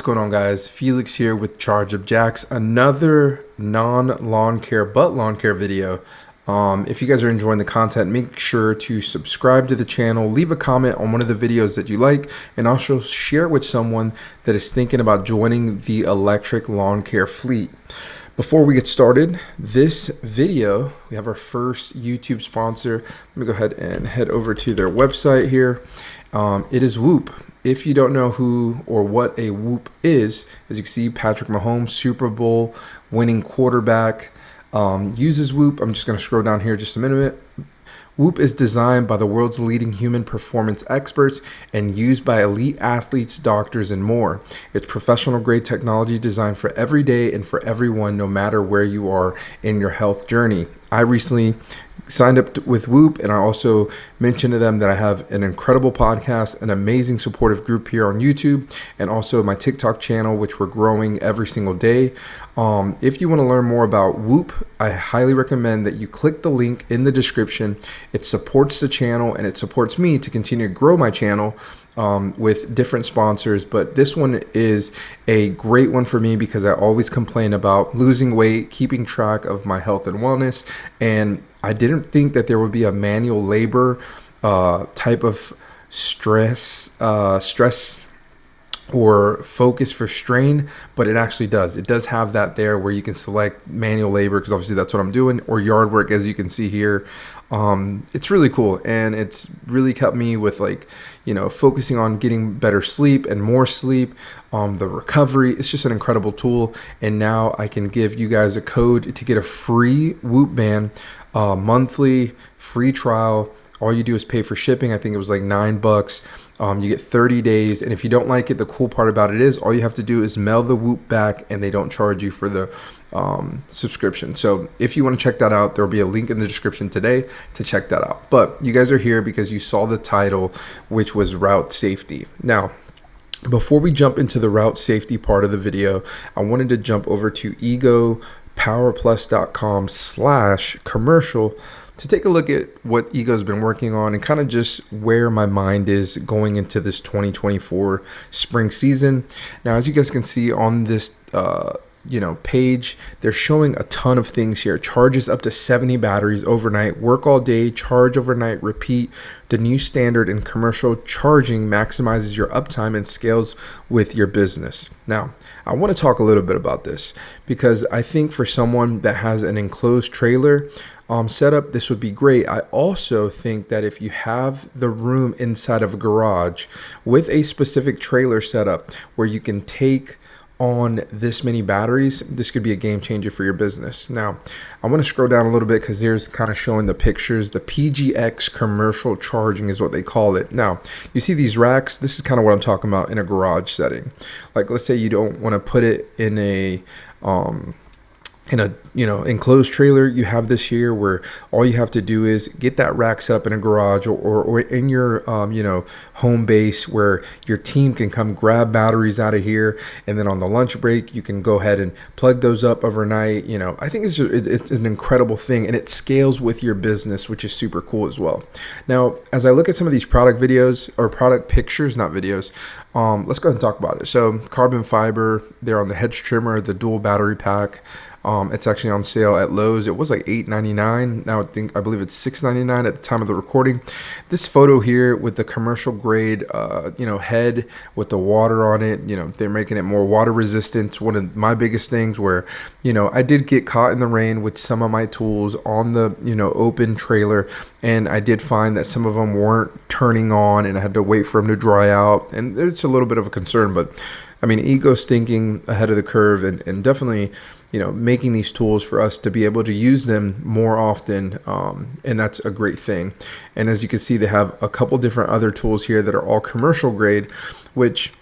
going on, guys? Felix here with Charge of Jacks, another non-lawn care but lawn care video. If you guys are enjoying the content, make sure to subscribe to the channel, leave a comment on one of the videos that you like, and also share it with someone that is thinking about joining the electric lawn care fleet. Before we get started, this video, we have our first YouTube sponsor. Let me go ahead and head over to their website here. It is Whoop. If you don't know who or what a Whoop is, as you can see, Patrick Mahomes, Super Bowl winning quarterback, uses Whoop. I'm just going to scroll down here just a minute. Whoop is designed by the world's leading human performance experts and used by elite athletes, doctors, and more. It's professional grade technology designed for every day and for everyone, no matter where you are in your health journey. I recently signed up with Whoop, and I also mentioned to them that I have an incredible podcast, an amazing supportive group here on YouTube, and also my TikTok channel, which we're growing every single day. If you want to learn more about Whoop, I highly recommend that you click the link in the description. It supports the channel and it supports me to continue to grow my channel with different sponsors, but this one is a great one for me because I always complain about losing weight, keeping track of my health and wellness, and I didn't think that there would be a manual labor type of stress or focus for strain, but it actually does. It does have that there where you can select manual labor, because obviously that's what I'm doing, or yard work, as you can see here. It's really cool, and it's really kept me with, like, focusing on getting better sleep and more sleep, the recovery. It's just an incredible tool, and now I can give you guys a code to get a free Whoop band, monthly free trial. All you do is pay for shipping. I think it was like $9. You get 30 days. And if you don't like it, the cool part about it is all you have to do is mail the Whoop back, and they don't charge you for the subscription. So if you want to check that out, there'll be a link in the description today to check that out. But you guys are here because you saw the title, which was route safety. Now, before we jump into the route safety part of the video, I wanted to jump over to egopowerplus.com/commercial to take a look at what Ego's been working on and kind of just where my mind is going into this 2024 spring season. Now, as you guys can see on this page, they're showing a ton of things here. Charges up to 70 batteries overnight, work all day, charge overnight, repeat. The new standard in commercial charging maximizes your uptime and scales with your business. Now, I want to talk a little bit about this because I think for someone that has an enclosed trailer setup, this would be great. I also think that if you have the room inside of a garage with a specific trailer setup where you can take on this many batteries, this could be a game changer for your business. Now, I want to scroll down a little bit because there's kind of showing the pictures. The PGX commercial charging is what they call it. Now, you see these racks. This is kind of what I'm talking about in a garage setting. Like, let's say you don't want to put it in a enclosed trailer. You have this here where all you have to do is get that rack set up in a garage or in your home base where your team can come grab batteries out of here, and then on the lunch break you can go ahead and plug those up overnight. I think it's an incredible thing, and it scales with your business, which is super cool as well. Now, as I look at some of these product videos or product pictures, not videos, let's go ahead and talk about it. So carbon fiber, they're on the hedge trimmer, the dual battery pack. It's actually on sale at Lowe's. It was like $8.99. Now I believe it's $6.99 at the time of the recording. This photo here with the commercial grade, head with the water on it. They're making it more water resistant. One of my biggest things where, I did get caught in the rain with some of my tools on the, open trailer, and I did find that some of them weren't turning on, and I had to wait for them to dry out, and it's a little bit of a concern. But I mean, Ego's thinking ahead of the curve, and definitely, making these tools for us to be able to use them more often, and that's a great thing. And as you can see, they have a couple different other tools here that are all commercial grade, which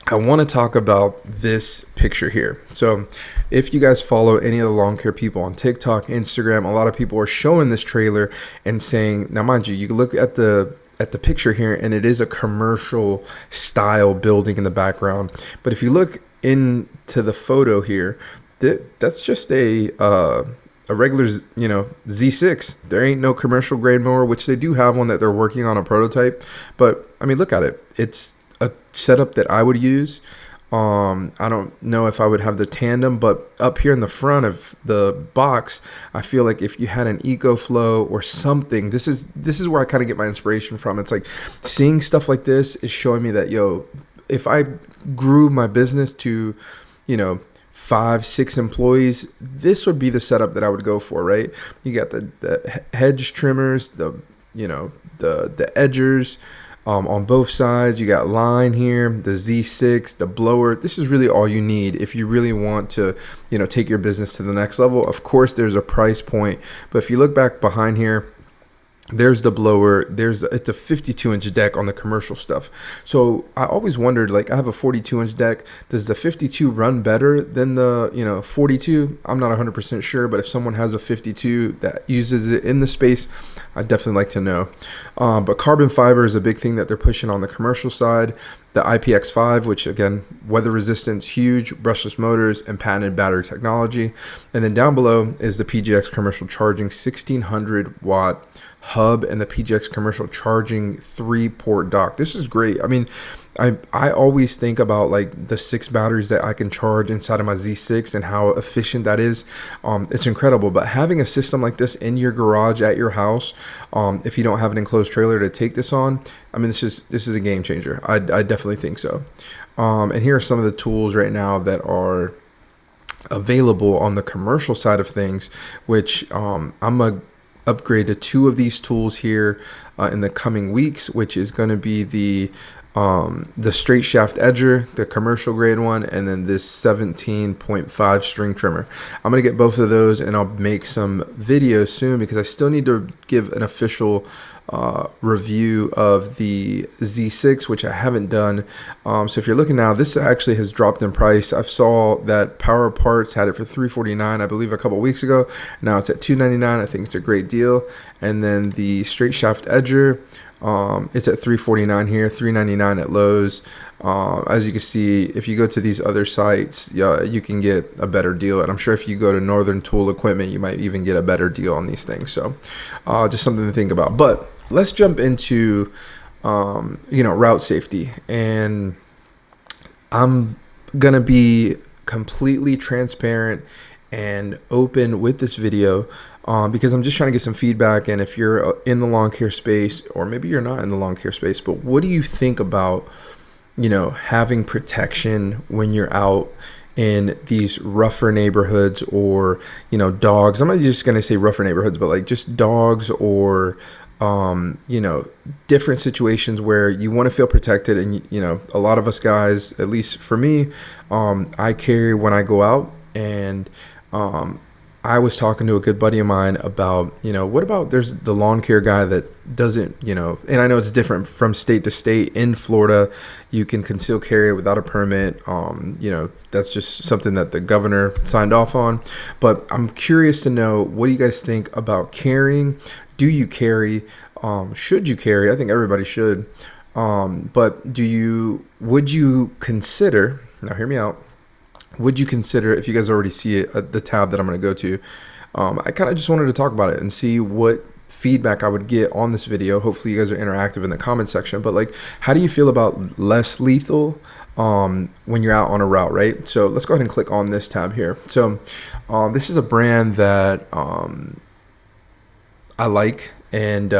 I want to talk about this picture here. So if you guys follow any of the lawn care people on TikTok, Instagram, a lot of people are showing this trailer and saying, now mind you, you look at the picture here, and it is a commercial style building in the background. But if you look into the photo here, that's just a regular, Z6. There ain't no commercial grade mower, which they do have one that they're working on a prototype. But I mean, look at it. It's a setup that I would use. I don't know if I would have the tandem, but up here in the front of the box, I feel like if you had an EcoFlow or something, this is where I kind of get my inspiration from. It's like seeing stuff like this is showing me that, yo, if I grew my business to, you know, 5, 6 employees, this would be the setup that I would go for, right? You got the hedge trimmers, the edgers, on both sides. You got line here, the Z6, the blower. This is really all you need if you really want to, take your business to the next level. Of course, there's a price point, but if you look back behind here, there's the blower. It's a 52-inch deck on the commercial stuff. So I always wondered, like, I have a 42-inch deck. Does the 52 run better than the 42? I'm not 100% sure, but if someone has a 52 that uses it in the space, I'd definitely like to know. But carbon fiber is a big thing that they're pushing on the commercial side. The IPX5, which again, weather resistance, huge, brushless motors, and patented battery technology. And then down below is the PGX commercial charging 1600 watt hub and the PGX commercial charging 3-port dock. This is great. I mean, I always think about like the 6 batteries that I can charge inside of my Z6 and how efficient that is. It's incredible. But having a system like this in your garage at your house, if you don't have an enclosed trailer to take this on, I mean, this is a game changer. I definitely think so. And here are some of the tools right now that are available on the commercial side of things, which I'm a upgrade to 2 of these tools here in the coming weeks, which is going to be the straight shaft edger, the commercial grade one, and then this 17.5 string trimmer. I'm going to get both of those and I'll make some videos soon because I still need to give an official review of the Z6, which I haven't done. So if you're looking now, this actually has dropped in price. I saw that Power Parts had it for $349, I believe, a couple weeks ago. Now it's at $299. I think it's a great deal. And then the straight shaft edger, it's at $349 here, $399 at Lowe's. As you can see, if you go to these other sites, you can get a better deal. And I'm sure if you go to Northern Tool Equipment, you might even get a better deal on these things. So just something to think about. But let's jump into, route safety. And I'm going to be completely transparent and open with this video because I'm just trying to get some feedback. And if you're in the lawn care space, or maybe you're not in the lawn care space, but what do you think about, having protection when you're out in these rougher neighborhoods, or, dogs? I'm not just going to say rougher neighborhoods, but like just dogs, or different situations where you want to feel protected. And, a lot of us guys, at least for me, I carry when I go out. And I was talking to a good buddy of mine about, what about there's the lawn care guy that doesn't, and I know it's different from state to state. In Florida, you can conceal carry without a permit. That's just something that the governor signed off on. But I'm curious to know, what do you guys think about carrying? Do you carry? Should you carry? I think everybody should. But would you consider, now hear me out, would you consider, if you guys already see it, the tab that I'm going to go to, I kind of just wanted to talk about it and see what feedback I would get on this video. Hopefully you guys are interactive in the comment section. But like, how do you feel about less lethal when you're out on a route, right? So let's go ahead and click on this tab here. So this is a brand that I like. And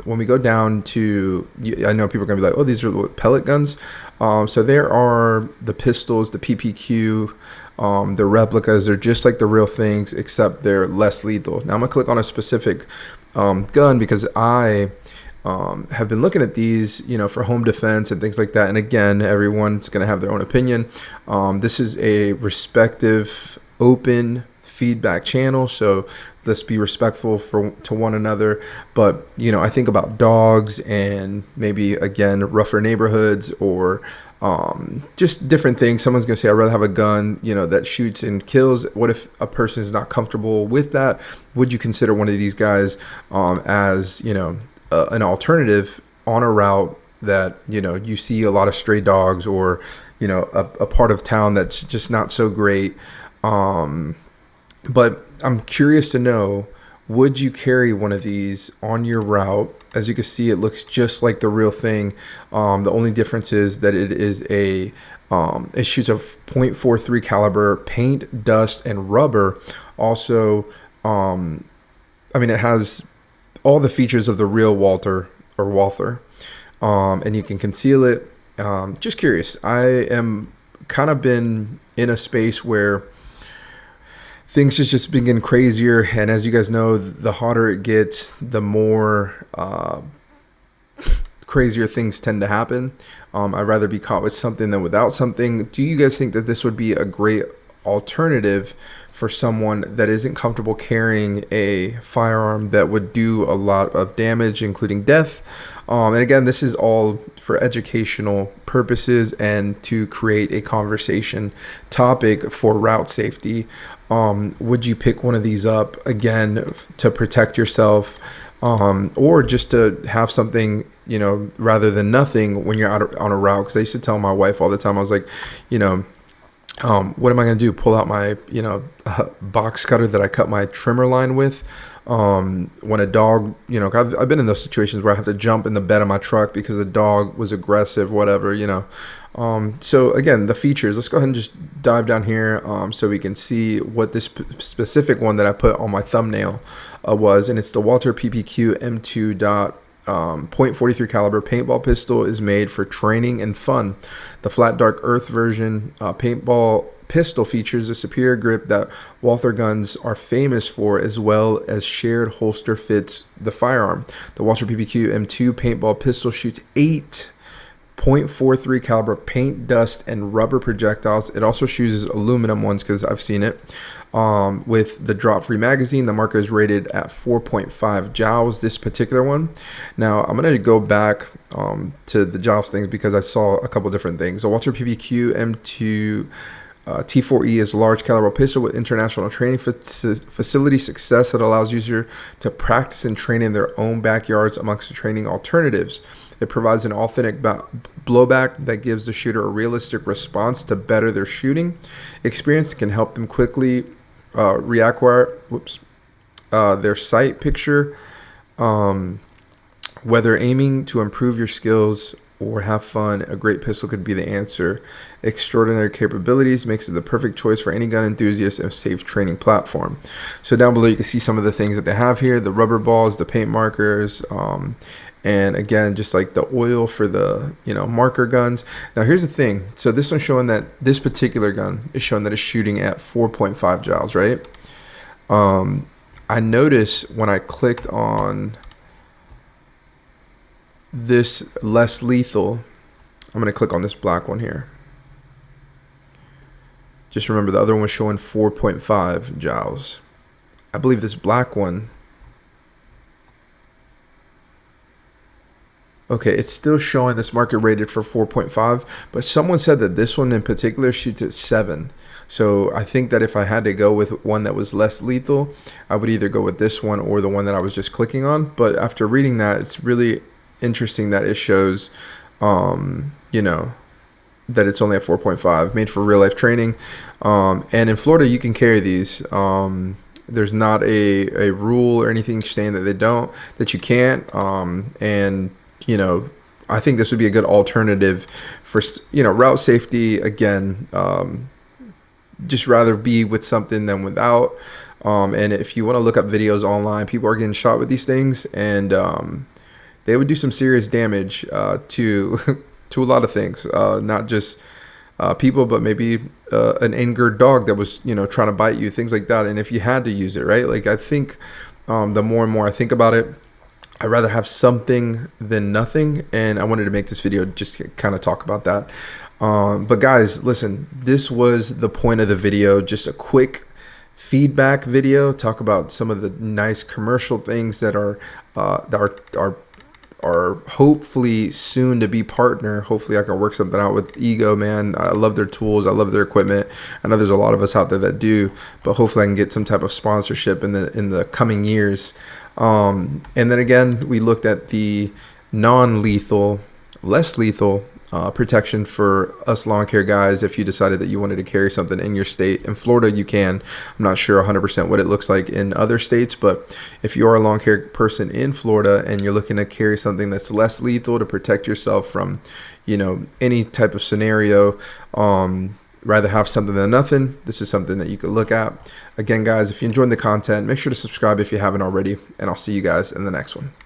when we go down to, I know people are going to be like, oh, these are pellet guns. So there are the pistols, the PPQ, the replicas. They're just like the real things, except they're less lethal. Now I'm going to click on a specific gun because I have been looking at these, for home defense and things like that. And again, everyone's going to have their own opinion. This is a respective, open feedback channel, so let's be respectful to one another. But I think about dogs and maybe again rougher neighborhoods, or just different things. Someone's gonna say, I'd rather have a gun that shoots and kills. What if a person is not comfortable with that? Would you consider one of these guys as an alternative on a route that you see a lot of stray dogs, or a part of town that's just not so great? But I'm curious to know would you carry one of these on your route? As you can see, it looks just like the real thing. The only difference is that it is it shoots a .43 caliber, paint, dust, and rubber. Also, I mean, it has all the features of the real Walther, and you can conceal it. Just curious. I am kind of been in a space where things just been getting crazier, and as you guys know, the hotter it gets, the more crazier things tend to happen. I'd rather be caught with something than without something. Do you guys think that this would be a great alternative for someone that isn't comfortable carrying a firearm that would do a lot of damage, including death? And again, this is all for educational purposes and to create a conversation topic for route safety. Would you pick one of these up again to protect yourself, or just to have something, rather than nothing when you're out on a route? Because I used to tell my wife all the time, I was like, what am I going to do? Pull out my, box cutter that I cut my trimmer line with? When a dog, I've been in those situations where I have to jump in the bed of my truck because the dog was aggressive, whatever. So again, the features, let's go ahead and just dive down here, so we can see what this specific one that I put on my thumbnail was. And it's the Walther PPQ M2 .43 caliber paintball pistol. Is made for training and fun. The flat dark earth version paintball pistol features a superior grip that Walther guns are famous for, as well as shared holster fits the firearm. The Walther PPQ M2 paintball pistol shoots 8 .43 caliber paint, dust, and rubber projectiles. It also shoots aluminum ones because I've seen it. With the drop-free magazine, the marker is rated at 4.5 joules, this particular one. Now, I'm going to go back to the joules things because I saw a couple different things. The Walther PPQ M2 T4E is a large caliber pistol with international training facility success that allows users to practice and train in their own backyards amongst the training alternatives. It provides an authentic blowback that gives the shooter a realistic response to better their shooting experience. Can help them quickly reacquire their sight picture, whether aiming to improve your skills or have fun. A great pistol could be the answer. Extraordinary capabilities makes it the perfect choice for any gun enthusiast and safe training platform. So down below you can see some of the things that they have here: the rubber balls, the paint markers, and again, just like the oil for the marker guns. Now here's the thing. So this one's showing that this particular gun is showing that it's shooting at 4.5 joules, right? I noticed when I clicked on this less lethal, I'm going to click on this black one here. Just remember the other one was showing 4.5 joules. I believe this black one, okay, it's still showing this market rated for 4.5, but someone said that this one in particular shoots at 7. So I think that if I had to go with one that was less lethal, I would either go with this one or the one that I was just clicking on. But after reading that, it's really interesting that it shows, that it's only at 4.5, made for real life training. And in Florida, you can carry these. There's not a rule or anything saying that you can't. And I think this would be a good alternative for, route safety. Again, just rather be with something than without. And if you want to look up videos online, people are getting shot with these things, and they would do some serious damage to to a lot of things, not just people, but maybe an angered dog that was trying to bite you, things like that. And if you had to use it, right? Like, I think the more and more I think about it, I'd rather have something than nothing. And I wanted to make this video just to kind of talk about that. But guys, listen, this was the point of the video. Just a quick feedback video, talk about some of the nice commercial things that are hopefully soon to be partner. Hopefully I can work something out with Ego, man. I love their tools. I love their equipment. I know there's a lot of us out there that do, but hopefully I can get some type of sponsorship in the coming years. And then again, we looked at the non-lethal, less lethal protection for us lawn care guys if you decided that you wanted to carry something in your state. In Florida, you can. I'm not sure 100% what it looks like in other states, but if you are a lawn care person in Florida and you're looking to carry something that's less lethal to protect yourself from, any type of scenario, rather have something than nothing, this is something that you could look at. Again, guys, if you enjoyed the content, make sure to subscribe if you haven't already, and I'll see you guys in the next one.